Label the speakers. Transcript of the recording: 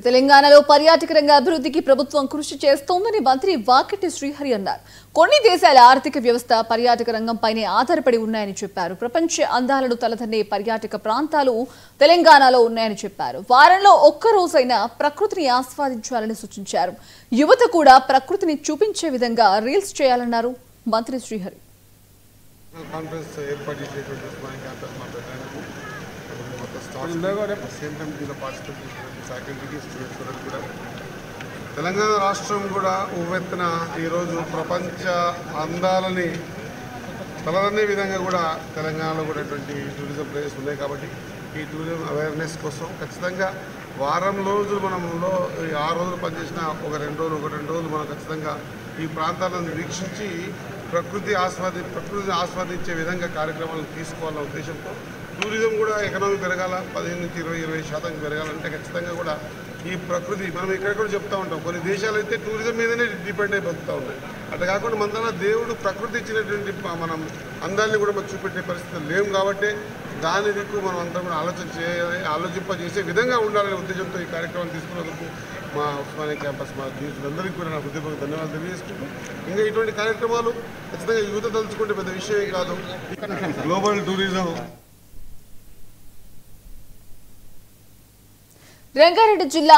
Speaker 1: తెలంగాణలో పర్యాటక రంగ అభివృద్ధికి ప్రభుత్వం కృషి చేస్తోందని మంత్రి వాకిటి శ్రీహరి అన్నారు. కొన్ని దేశాల ఆర్థిక వ్యవస్థ పర్యాటక రంగంపైనే ఆధారపడి ఉన్నాయని చెప్పారు. ప్రపంచ అందాలను తలదన్నే పర్యాటక ప్రాంతాలు తెలంగాణలో ఉన్నాయని చెప్పారు. వారంలో ఒక్క రోజైనా ప్రకృతిని ఆస్వాదించాలని సూచించారు. యువత కూడా ప్రకృతిని చూపించే విధంగా రీల్స్ చేయాలన్నారు మంత్రి శ్రీహరి.
Speaker 2: తెలంగాణ రాష్ట్రం కూడా ఉవ్వెత్తున ఈరోజు ప్రపంచ అందాలని తలదన్నే విధంగా కూడా తెలంగాణలో కూడా టూరిజం ప్లేసెస్ ఉన్నాయి. కాబట్టి ఈ టూరిజం అవేర్నెస్ కోసం ఖచ్చితంగా వారం రోజులు మనంలో 6 రోజులు పనిచేసిన ఒక 2 రోజులు మనం ఖచ్చితంగా ఈ ప్రాంతాలను వీక్షించి ప్రకృతిని ఆస్వాదించే విధంగా కార్యక్రమాలు తీసుకోవాలన్న ఉద్దేశంతో టూరిజం కూడా ఎకనామీ పెరగాల 15 నుంచి 20% పెరగాలంటే ఖచ్చితంగా కూడా ఈ ప్రకృతి మనం ఇక్కడ కూడా చెప్తూ ఉంటాం. కొన్ని దేశాలు అయితే టూరిజం మీదనే డిపెండ్ అయి బతుకుతూ ఉన్నాయి. అట్లా కాకుండా మన దేవుడు ప్రకృతి ఇచ్చినటువంటి మనం అందాన్ని కూడా మనం చూపెట్టే పరిస్థితులు లేవు. కాబట్టి దాని దిక్కు మనం అంతా కూడా ఆలోచింపజేసే విధంగా ఉండాలనే ఉద్దేశంతో ఈ కార్యక్రమం తీసుకున్నందుకు మా ఉస్మానియా క్యాంపస్ మా అందరికీ కూడా నా హృదయపూర్వక ధన్యవాదాలు తెలియజేసుకుంటూ ఇంకా ఇటువంటి కార్యక్రమాలు ఖచ్చితంగా యువత తలుచుకుంటే పెద్ద విషయం కాదు. గ్లోబల్ టూరిజం
Speaker 1: రంగారెడ్డి జిల్లా